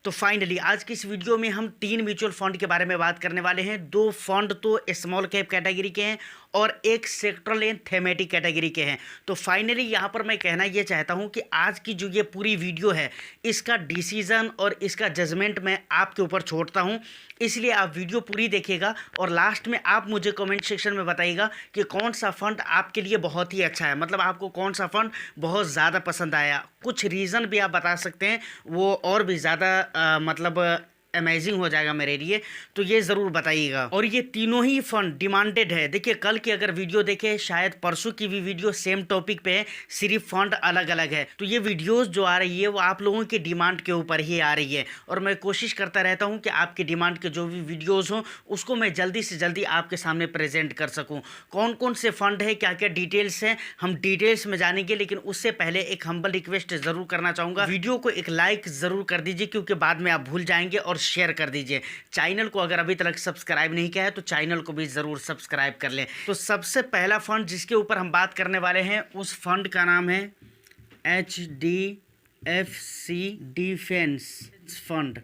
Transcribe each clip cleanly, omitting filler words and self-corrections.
तो फाइनली आज की इस वीडियो में हम 3 म्यूचुअल फंड के बारे में बात करने वाले हैं। 2 फंड तो स्मॉल कैप कैटेगरी के हैं और एक सेक्टरल एंड थेमेटिक कैटेगरी के हैं। तो फाइनली यहाँ पर मैं कहना ये चाहता हूँ कि आज की जो ये पूरी वीडियो है इसका डिसीजन और इसका जजमेंट मैं आपके ऊपर छोड़ता हूँ, इसलिए आप वीडियो पूरी देखिएगा और लास्ट में आप मुझे कमेंट सेक्शन में बताइएगा कि कौन सा फंड आपके लिए बहुत ही अच्छा है, मतलब आपको कौन सा फंड बहुत ज़्यादा पसंद आया। कुछ रीज़न भी आप बता सकते हैं, वो और भी ज़्यादा मतलब अमेजिंग हो जाएगा मेरे लिए, तो ये ज़रूर बताइएगा। और ये तीनों ही फंड डिमांडेड है। देखिए कल की अगर वीडियो देखें, शायद परसों की भी वीडियो सेम टॉपिक पे है, सिर्फ फंड अलग अलग है। तो ये वीडियोस जो आ रही है वो आप लोगों की डिमांड के ऊपर ही आ रही है और मैं कोशिश करता रहता हूँ कि आपकी डिमांड के जो भी वीडियोज़ हों उसको मैं जल्दी से जल्दी आपके सामने प्रेजेंट कर सकूँ। कौन कौन से फंड है, क्या क्या डिटेल्स हैं, हम डिटेल्स में जानेंगे, लेकिन उससे पहले एक हम्बल रिक्वेस्ट ज़रूर करना चाहूँगा। वीडियो को एक लाइक ज़रूर कर दीजिए क्योंकि बाद में आप भूल जाएंगे, और शेयर कर दीजिए। चैनल को अगर अभी तक सब्सक्राइब नहीं किया है तो चैनल को भी ज़रूर सब्सक्राइब कर लें। तो सबसे पहला फंड जिसके ऊपर हम बात करने वाले हैं उस फंड का नाम है HDFC डिफेंस फंड।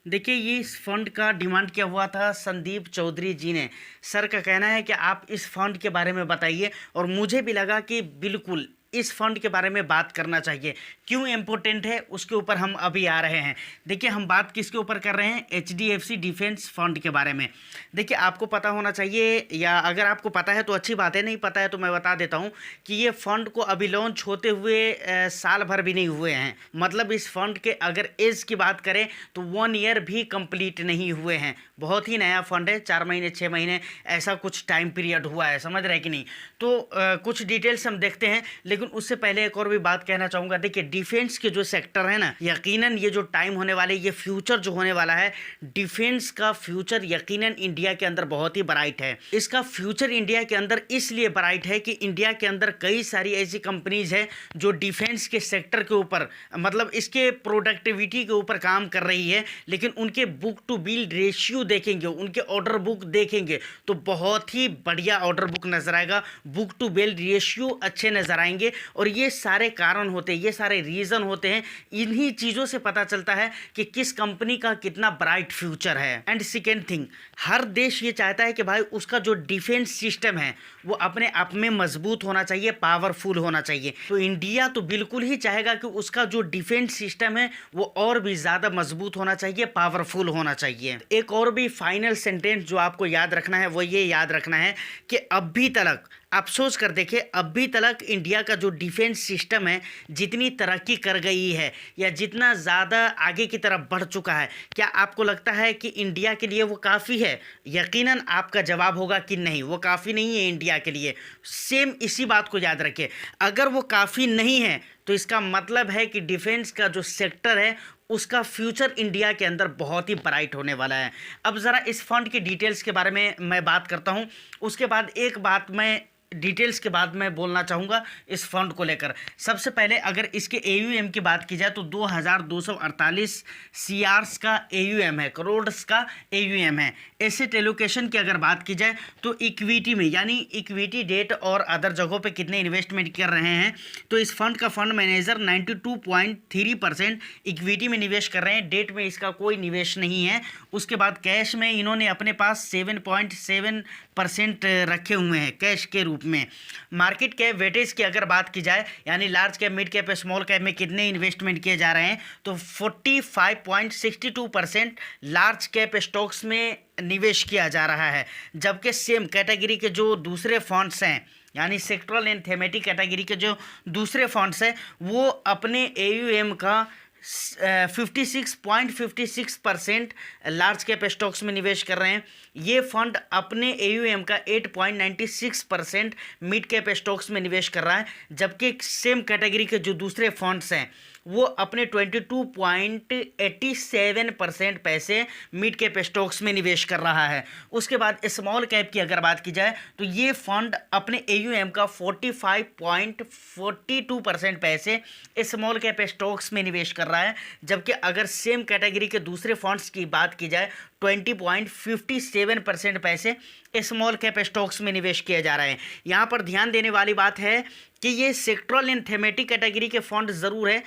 देखिए ये इस फंड का डिमांड किया हुआ था संदीप चौधरी जी ने। सर का कहना है कि आप इस फंड के बारे में बताइए, और मुझे भी लगा कि बिल्कुल इस फंड के बारे में बात करना चाहिए। क्यों इम्पोर्टेंट है उसके ऊपर हम अभी आ रहे हैं। देखिए हम बात किसके ऊपर कर रहे हैं, HDFC डिफेंस फंड के बारे में। देखिए आपको पता होना चाहिए, या अगर आपको पता है तो अच्छी बात है, नहीं पता है तो मैं बता देता हूं कि ये फंड को अभी लॉन्च होते हुए साल भर भी नहीं हुए हैं। मतलब इस फंड के अगर एज की बात करें तो 1 ईयर भी कंप्लीट नहीं हुए हैं। बहुत ही नया फंड है, 4 महीने 6 महीने ऐसा कुछ टाइम पीरियड हुआ है, समझ रहे कि नहीं। तो कुछ डिटेल्स हम देखते हैं, लेकिन उससे पहले एक और भी बात कहना चाहूँगा। देखिए डिफेंस के जो सेक्टर है ना, यकीनन ये जो टाइम होने वाले, ये फ्यूचर जो होने वाला है, डिफेंस का फ्यूचर यकीनन इंडिया के अंदर बहुत ही ब्राइट है। इसका फ्यूचर इंडिया के अंदर इसलिए ब्राइट है कि इंडिया के अंदर कई सारी ऐसी कंपनीज है जो डिफेंस के सेक्टर के ऊपर, मतलब इसके प्रोडक्टिविटी के ऊपर काम कर रही है, लेकिन उनके बुक टू बिल रेशियो देखेंगे, उनके ऑर्डर बुक देखेंगे तो बहुत ही बढ़िया ऑर्डर बुक नजर आएगा, बुक टू बिल रेशियो अच्छे नजर आएंगे। और ये सारे कारण होते हैं, ये सारे रीजन होते हैं, इन्हीं चीजों से पता चलता है कि किस कंपनी का कितना ब्राइट फ्यूचर है। एंड सेकेंड थिंग, हर देश ये चाहता है कि भाई उसका जो डिफेंस सिस्टम है वो अपने आप में मजबूत होना चाहिए, पावरफुल होना चाहिए। तो इंडिया तो बिल्कुल ही चाहेगा कि उसका जो डिफेंस सिस्टम है वो और भी ज्यादा मजबूत होना चाहिए, पावरफुल होना चाहिए। एक और भी फाइनल सेंटेंस जो आपको याद रखना है वो ये याद रखना है कि अभी तक आप सोच कर देखिए, अभी तक इंडिया का जो डिफेंस सिस्टम है जितनी तरक्की कर गई है या जितना ज़्यादा आगे की तरफ बढ़ चुका है, क्या आपको लगता है कि इंडिया के लिए वो काफ़ी है? यकीनन आपका जवाब होगा कि नहीं, वो काफ़ी नहीं है इंडिया के लिए। सेम इसी बात को याद रखिए, अगर वो काफ़ी नहीं है तो इसका मतलब है कि डिफेंस का जो सेक्टर है उसका फ्यूचर इंडिया के अंदर बहुत ही ब्राइट होने वाला है। अब ज़रा इस फंड के डिटेल्स के बारे में मैं बात करता हूँ, उसके बाद एक बात मैं डिटेल्स के बाद मैं बोलना चाहूँगा इस फंड को लेकर। सबसे पहले अगर इसके AUM की बात की जाए तो 2248 CRs का AUM है, करोड़ का AUM है। एसेट एलोकेशन की अगर बात की जाए तो इक्विटी में, यानी इक्विटी डेट और अदर जगहों पे कितने इन्वेस्टमेंट कर रहे हैं, तो इस फंड का फंड मैनेजर 92.3% इक्विटी में निवेश कर रहे हैं, डेट में इसका कोई निवेश नहीं है। उसके बाद कैश में इन्होंने अपने पास 7.7% रखे हुए हैं कैश के रूप में। मार्केट कैप वेटेज की अगर बात की जाए, यानी large cap, mid cap, small cap में कितने इन्वेस्टमेंट किए जा रहे हैं, तो 45.62% लार्ज कैप स्टॉक्स में निवेश किया जा रहा है। जबकि सेम कैटेगरी के जो दूसरे फंड्स हैं, यानी सेक्टरल एंड थेमेटिक कैटेगरी के जो दूसरे फंड्स हैं, वो अपने AUM का 56.56% लार्ज कैप स्टॉक्स में निवेश कर रहे हैं। ये फंड अपने AUM का 8.96% मिड कैप स्टॉक्स में निवेश कर रहा है, जबकि सेम कैटेगरी के जो दूसरे फंड्स हैं वो अपने 22.87% पैसे मिड कैप स्टॉक्स में निवेश कर रहा है। उसके बाद स्मॉल कैप की अगर बात की जाए तो ये फंड अपने AUM का 45.42% पैसे स्मॉल कैप स्टॉक्स में निवेश कर रहा है, जबकि अगर सेम कैटेगरी के दूसरे फंड्स की बात की जाए 20.57% पैसे स्मॉल कैप स्टॉक्स में निवेश किए जा रहे हैं। यहाँ पर ध्यान देने वाली बात है कि ये सेक्टरल एंड थेमेटिक कैटेगरी के फंड ज़रूर है।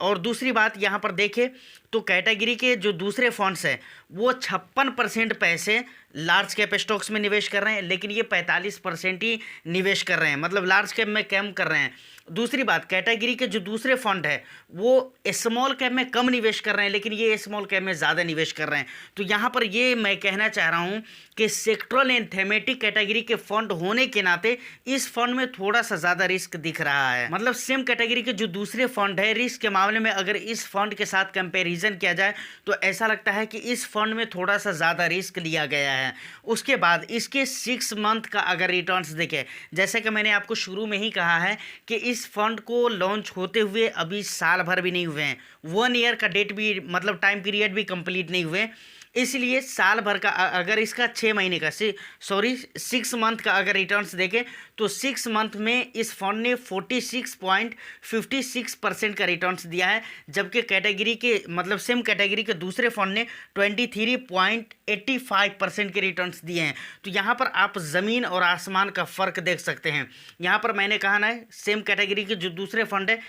और दूसरी बात यहाँ पर देखें तो कैटेगरी के जो दूसरे फंड्स हैं वो 56% पैसे लार्ज कैप स्टॉक्स में निवेश कर रहे हैं, लेकिन ये 45% ही निवेश कर रहे हैं, मतलब लार्ज कैप में कम कर रहे हैं। दूसरी बात, कैटेगरी के जो दूसरे फंड है वो स्मॉल कैप में कम निवेश कर रहे हैं, लेकिन ये स्मॉल कैप में ज़्यादा निवेश कर रहे हैं। तो यहाँ पर ये मैं कहना चाह रहा हूँ कि सेक्टरल एंड थेमेटिक कैटेगरी के फंड होने के नाते इस फंड में थोड़ा सा ज़्यादा रिस्क दिख रहा है। मतलब सेम कैटेगरी के जो दूसरे फंड है, रिस्क के मामले में अगर इस फंड के साथ कंपैरिजन किया जाए तो ऐसा लगता है कि इस फंड में थोड़ा सा ज़्यादा रिस्क लिया गया है। उसके बाद इसके 6 मंथ का अगर रिटर्न्स देखें, जैसे कि मैंने आपको शुरू में ही कहा है कि इस फंड को लॉन्च होते हुए अभी साल भर भी नहीं हुए हैं, 1 ईयर का डेट भी, मतलब टाइम पीरियड भी कंप्लीट नहीं हुए, इसलिए साल भर का अगर इसका 6 महीने का 6 मंथ का अगर रिटर्न्स देखें तो 6 मंथ में इस फंड ने 46.56% का रिटर्न्स दिया है, जबकि कैटेगरी के मतलब सेम कैटेगरी के दूसरे फंड ने 23.85% के रिटर्न्स दिए हैं। तो यहाँ पर आप ज़मीन और आसमान का फ़र्क देख सकते हैं। यहाँ पर मैंने कहा ना, सेम कैटेगरी के जो दूसरे फंड है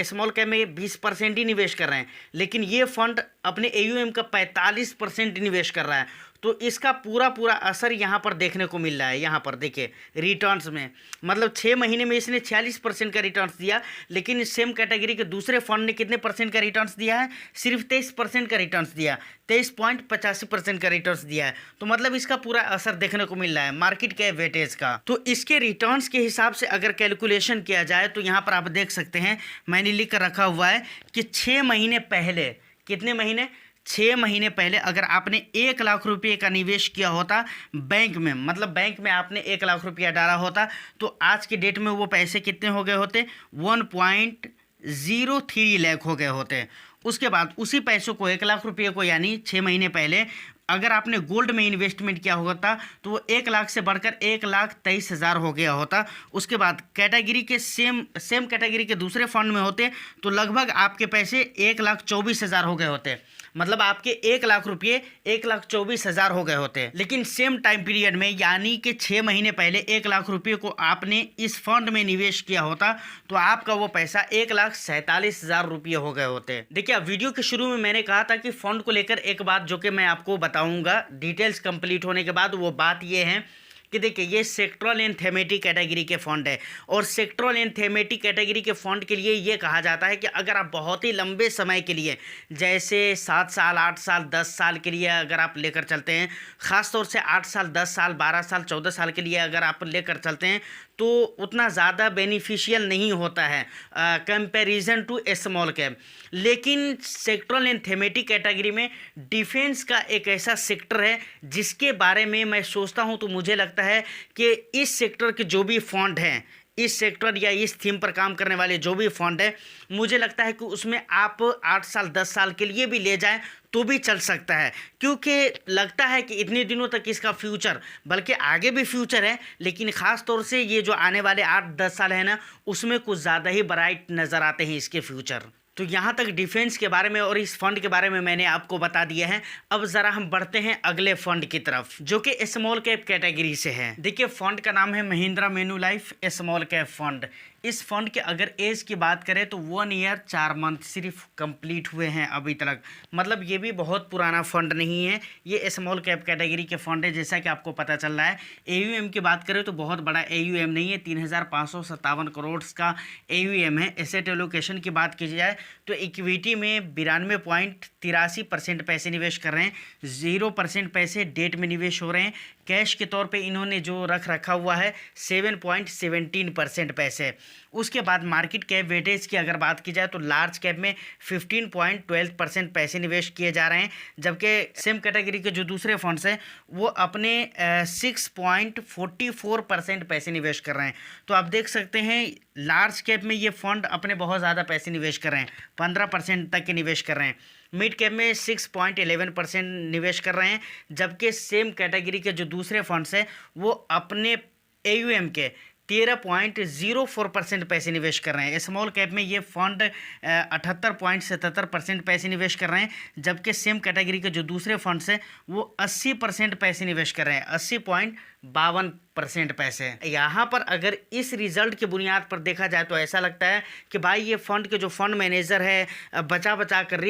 स्मॉल कैप में 20% ही निवेश कर रहे हैं, लेकिन ये फंड अपने AUM का 45% निवेश कर रहा है। तो इसका पूरा असर यहाँ पर देखने को मिल रहा है। यहाँ पर देखिए रिटर्न्स में, मतलब 6 महीने में इसने 46% का रिटर्न्स दिया, लेकिन सेम कैटेगरी के दूसरे फंड ने कितने परसेंट का रिटर्न्स दिया है? सिर्फ 23% का रिटर्न्स दिया, 23.85% का रिटर्न्स दिया है। तो मतलब इसका पूरा असर देखने को मिल रहा है मार्केट के वेटेज का। तो इसके रिटर्न्स के हिसाब से अगर कैलकुलेशन किया जाए तो यहाँ पर आप देख सकते हैं, मैंने लिख कर रखा हुआ है कि 6 महीने पहले, कितने महीने? 6 महीने पहले अगर आपने 1 लाख रुपये का निवेश किया होता बैंक में, मतलब बैंक में आपने 1 लाख रुपया डाला होता, तो आज की डेट में वो पैसे कितने हो गए होते? 1.03 लाख हो गए होते। उसके बाद उसी पैसों को 1 लाख रुपये को, यानी 6 महीने पहले अगर आपने गोल्ड में इन्वेस्टमेंट किया होता तो वो 1 लाख से बढ़कर 1,23,000 हो गया होता। उसके बाद कैटेगरी के सेम कैटेगरी के दूसरे फंड में होते तो लगभग आपके पैसे 1,24,000 हो गए होते, मतलब आपके 1 लाख रुपये 1,24,000 हो गए होते। लेकिन सेम टाइम पीरियड में, यानी कि 6 महीने पहले 1 लाख रुपये को आपने इस फंड में निवेश किया होता तो आपका वो पैसा 1,47,000 रुपये हो गए होते। देखिए, वीडियो के शुरू में मैंने कहा था कि फंड को लेकर एक बात जो कि मैं आपको बताऊंगा डिटेल्स कंप्लीट होने के बाद, वो बात ये है कि देखिए ये सेक्टरल एंड थेमेटिक कैटेगरी के फंड है, और सेक्टरल एंड थेमेटिक कैटेगरी के फंड के लिए ये कहा जाता है कि अगर आप बहुत ही लंबे समय के लिए, जैसे 7 साल 8 साल 10 साल के लिए अगर आप लेकर चलते हैं, ख़ास तौर से 8 साल 10 साल 12 साल 14 साल के लिए अगर आप लेकर चलते हैं तो उतना ज़्यादा बेनिफिशियल नहीं होता है कंपैरिजन टू स्मॉल कैप। लेकिन सेक्टरल एंड थेमेटिक कैटेगरी में डिफेंस का एक ऐसा सेक्टर है जिसके बारे में मैं सोचता हूं तो मुझे लगता है कि इस सेक्टर के जो भी फंड हैं, इस सेक्टर या इस थीम पर काम करने वाले जो भी फंड है, मुझे लगता है कि उसमें आप 8 साल 10 साल के लिए भी ले जाएं तो भी चल सकता है, क्योंकि लगता है कि इतने दिनों तक इसका फ्यूचर, बल्कि आगे भी फ्यूचर है, लेकिन ख़ास तौर से ये जो आने वाले 8-10 साल है ना, उसमें कुछ ज़्यादा ही ब्राइट नज़र आते हैं इसके फ्यूचर। तो यहाँ तक डिफेंस के बारे में और इस फंड के बारे में मैंने आपको बता दिया है। अब ज़रा हम बढ़ते हैं अगले फंड की तरफ जो कि स्मॉल कैप कैटेगरी से है। देखिए, फंड का नाम है महिंद्रा मैन्युलाइफ स्मॉल कैप फंड। इस फंड के अगर एज की बात करें तो 1 ईयर 4 मंथ सिर्फ कंप्लीट हुए हैं अभी तक, मतलब ये भी बहुत पुराना फंड नहीं है, ये स्मॉल कैप कैटेगरी के फंड है जैसा कि आपको पता चल रहा है। AUM की बात करें तो बहुत बड़ा AUM नहीं है, 3,557 करोड़ का AUM है। एसेट एलोकेशन की बात की जाए तो इक्विटी में 92.83% पैसे निवेश कर रहे हैं, 0% पैसे डेट में निवेश हो रहे हैं। कैश के तौर पे इन्होंने जो रखा हुआ है 7.17% पैसे। उसके बाद मार्केट कैप वेटेज की अगर बात की जाए तो लार्ज कैप में 15.12% पैसे निवेश किए जा रहे हैं, जबकि सेम कैटेगरी के जो दूसरे फंड्स हैं वो अपने 6.44% पैसे निवेश कर रहे हैं। तो आप देख सकते हैं लार्ज कैप में ये फंड अपने बहुत ज़्यादा पैसे निवेश कर रहे हैं, 15% तक के निवेश कर रहे हैं। मिड कैप में 6.11% निवेश कर रहे हैं, जबकि सेम कैटेगरी के जो दूसरे फंड्स हैं वो अपने AUM के 13.04% पैसे निवेश कर रहे हैं। स्मॉल कैप में ये फंड 78.77% पैसे निवेश कर रहे हैं, जबकि सेम कैटेगरी के जो दूसरे फंड्स हैं वो 80% पैसे निवेश कर रहे हैं, 52% पैसे। यहाँ पर अगर इस रिजल्ट के बुनियाद पर देखा जाए तो ऐसा लगता है कि भाई ये फंड के जो फंड मैनेजर है बचा बचा कर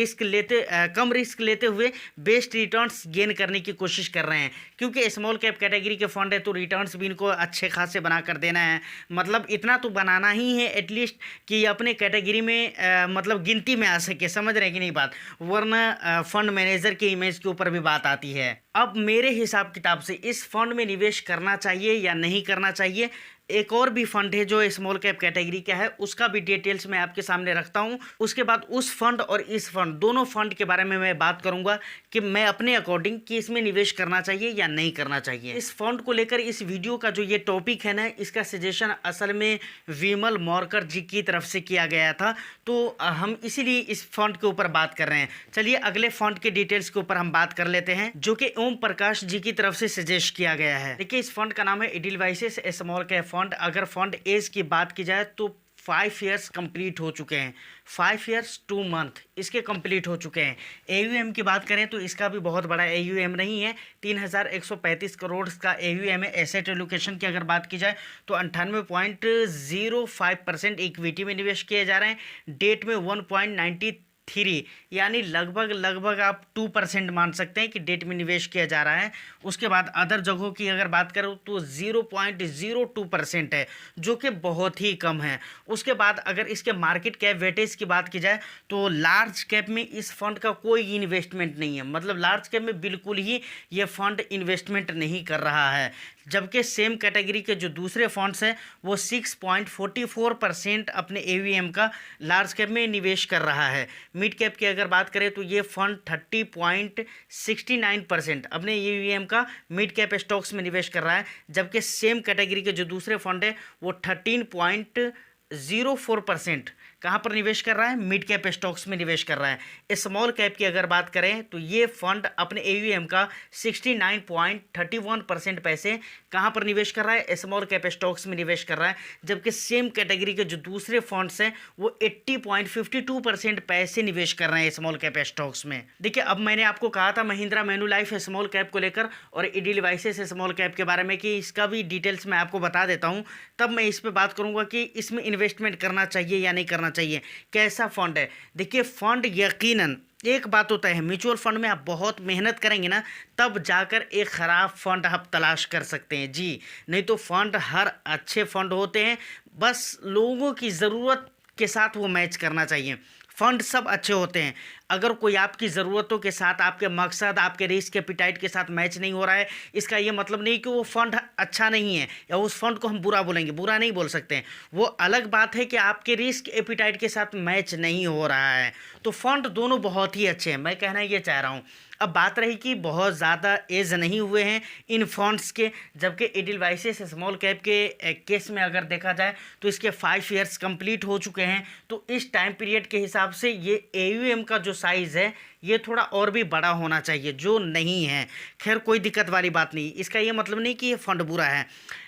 कम रिस्क लेते हुए बेस्ट रिटर्न्स गेन करने की कोशिश कर रहे हैं, क्योंकि स्मॉल कैप कैटेगरी के फंड है तो रिटर्न्स भी इनको अच्छे खासे बना कर देना है। मतलब इतना तो बनाना ही है एटलीस्ट कि ये अपने कैटेगरी में मतलब गिनती में आ सके। समझ रहे हैं कि नहीं बात, वरना फंड मैनेजर के इमेज के ऊपर भी बात आती है। अब मेरे हिसाब किताब से इस फंड में निवेश करना चाहिए या नहीं करना चाहिए। एक और भी फंड है जो स्मॉल कैप कैटेगरी का है, उसका भी डिटेल्स मैं आपके सामने रखता हूं। उसके बाद उस फंड और इस फंड दोनों फंड के बारे में मैं बात करूंगा कि मैं अपने अकॉर्डिंग कि इसमें निवेश करना चाहिए या नहीं करना चाहिए। इस फंड को लेकर इस वीडियो का जो ये टॉपिक है ना, इसका सजेशन असल में विमल मौर्कर जी की तरफ से किया गया था, तो हम इसीलिए इस फंड के ऊपर बात कर रहे हैं। चलिए अगले फंड के डिटेल्स के ऊपर हम बात कर लेते हैं, जो कि ओम प्रकाश जी की तरफ से सजेस्ट किया गया है। देखिए इस फंड का नाम है एडिलवाइसेस स्मॉल कैप फंड। अगर फंड एज की बात की जाए तो 5 ईयर्स कंप्लीट हो चुके हैं, 5 ईयर्स 2 मंथ इसके कंप्लीट हो चुके हैं। AUM की बात करें तो इसका भी बहुत बड़ा AUM नहीं है, 3135 करोड़ का AUM है। एसेट एलोकेशन की अगर बात की जाए तो 98.05% इक्विटी में निवेश किए जा रहे हैं। डेट में 1.93 यानी लगभग आप 2% मान सकते हैं कि डेट में निवेश किया जा रहा है। उसके बाद अदर जगहों की अगर बात करूं तो 0.02% है, जो कि बहुत ही कम है। उसके बाद अगर इसके मार्केट कैप वेटेज की बात की जाए तो लार्ज कैप में इस फंड का कोई इन्वेस्टमेंट नहीं है। मतलब लार्ज कैप में बिल्कुल ही ये फंड इन्वेस्टमेंट नहीं कर रहा है, जबकि सेम कैटेगरी के जो दूसरे फंड्स हैं वो 6.44% अपने AUM का लार्ज कैप में निवेश कर रहा है। मिड कैप की अगर बात करें तो ये फंड 30.69% अपने AUM का मिड कैप स्टॉक्स में निवेश कर रहा है, जबकि सेम कैटेगरी के जो दूसरे फंड है वो 13.04% कहाँ पर निवेश कर रहा है, मिड कैप स्टॉक्स में निवेश कर रहा है। स्मॉल कैप की अगर बात करें तो ये फंड अपने AUM का 69.31% पैसे कहाँ पर निवेश कर रहा है, स्मॉल कैप स्टॉक्स में निवेश कर रहा है, जबकि सेम कैटेगरी के जो दूसरे फंड्स हैं वो 80.52% पैसे निवेश कर रहे हैं स्मॉल कैप स्टॉक्स में। देखिए अब मैंने आपको कहा था महिंद्रा मैन्युलाइफ स्मॉल कैप को लेकर और एडिलवाइसेस स्मॉल कैप के बारे में कि इसका भी डिटेल्स मैं आपको बता देता हूँ, तब मैं इस पर बात करूँगा कि इसमें इन्वेस्टमेंट करना चाहिए या नहीं करना चाहिए, कैसा फंड है। देखिए फंड यकीनन एक बात होता है, म्यूचुअल फंड में आप बहुत मेहनत करेंगे ना तब जाकर एक ख़राब फंड आप तलाश कर सकते हैं जी, नहीं तो फंड हर अच्छे फंड होते हैं, बस लोगों की ज़रूरत के साथ वो मैच करना चाहिए। फंड सब अच्छे होते हैं, अगर कोई आपकी ज़रूरतों के साथ, आपके मकसद, आपके रिस्क एपिटाइट के साथ मैच नहीं हो रहा है, इसका ये मतलब नहीं कि वो फंड अच्छा नहीं है या उस फंड को हम बुरा बोलेंगे, बुरा नहीं बोल सकते हैं। वो अलग बात है कि आपके रिस्क एपिटाइट के साथ मैच नहीं हो रहा है। तो फंड दोनों बहुत ही अच्छे हैं, मैं कहना ये चाह रहा हूँ। अब बात रही कि बहुत ज़्यादा एज नहीं हुए हैं इन फंड्स के, जबकि एडिलवाइसेस स्मॉल कैप के केस में अगर देखा जाए तो इसके 5 ईयर्स कंप्लीट हो चुके हैं। तो इस टाइम पीरियड के हिसाब से ये AUM का जो साइज़ है ये थोड़ा और भी बड़ा होना चाहिए, जो नहीं है। खैर कोई दिक्कत वाली बात नहीं, इसका ये मतलब नहीं कि ये फंड बुरा है,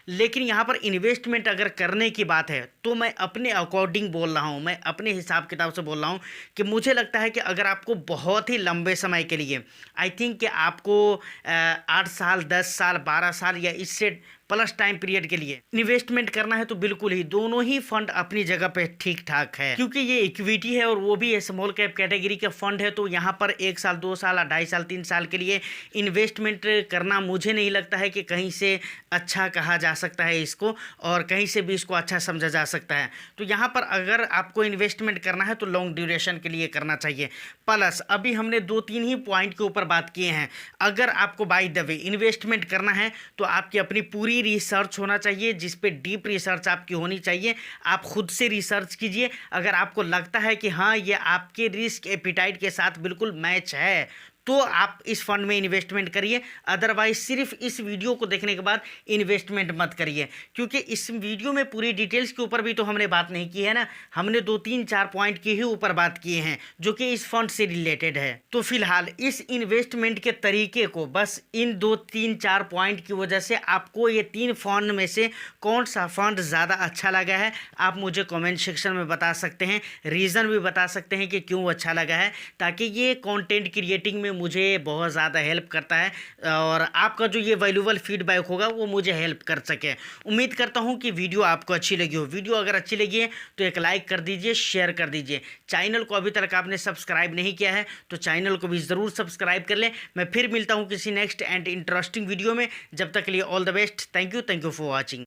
लेकिन यहाँ पर इन्वेस्टमेंट अगर करने की बात है तो मैं अपने अकॉर्डिंग बोल रहा हूँ, मैं अपने हिसाब किताब से बोल रहा हूँ कि मुझे लगता है कि अगर आपको बहुत ही लंबे समय के लिए, आई थिंक कि आपको 8 साल 10 साल 12 साल या इससे प्लस टाइम पीरियड के लिए इन्वेस्टमेंट करना है तो बिल्कुल ही दोनों ही फंड अपनी जगह पे ठीक ठाक है, क्योंकि ये इक्विटी है और वो भी स्मॉल कैप कैटेगरी के फंड है। तो यहाँ पर 1 साल 2 साल 2.5 साल 3 साल के लिए इन्वेस्टमेंट करना मुझे नहीं लगता है कि कहीं से अच्छा कहा जा सकता है इसको, और कहीं से भी इसको अच्छा समझा जा सकता है। तो यहाँ पर अगर आपको इन्वेस्टमेंट करना है तो लॉन्ग ड्यूरेशन के लिए करना चाहिए। प्लस अभी हमने 2-3 ही पॉइंट के ऊपर बात किए हैं। अगर आपको बाय द वे इन्वेस्टमेंट करना है तो आपकी अपनी पूरी रिसर्च होना चाहिए, जिस पे डीप रिसर्च आपकी होनी चाहिए। आप खुद से रिसर्च कीजिए, अगर आपको लगता है कि हाँ ये आपके रिस्क एपिटाइट के साथ बिल्कुल मैच है तो आप इस फंड में इन्वेस्टमेंट करिए, अदरवाइज सिर्फ इस वीडियो को देखने के बाद इन्वेस्टमेंट मत करिए, क्योंकि इस वीडियो में पूरी डिटेल्स के ऊपर भी तो हमने बात नहीं की है ना, हमने 2-3-4 पॉइंट के ही ऊपर बात किए हैं जो कि इस फंड से रिलेटेड है। तो फिलहाल इस इन्वेस्टमेंट के तरीके को बस इन 2-3-4 पॉइंट की वजह से आपको ये 3 फंड में से कौन सा फंड ज़्यादा अच्छा लगा है आप मुझे कॉमेंट सेक्शन में बता सकते हैं, रीज़न भी बता सकते हैं कि क्यों अच्छा लगा है, ताकि ये कॉन्टेंट क्रिएटिंग में मुझे बहुत ज़्यादा हेल्प करता है और आपका जो ये वैल्यूबल फीडबैक होगा वो मुझे हेल्प कर सके। उम्मीद करता हूँ कि वीडियो आपको अच्छी लगी हो। वीडियो अगर अच्छी लगी है तो एक लाइक कर दीजिए, शेयर कर दीजिए। चैनल को अभी तक आपने सब्सक्राइब नहीं किया है तो चैनल को भी ज़रूर सब्सक्राइब कर लें। मैं फिर मिलता हूँ किसी नेक्स्ट एंड इंटरेस्टिंग वीडियो में। जब तक के लिए all the best. Thank you for watching.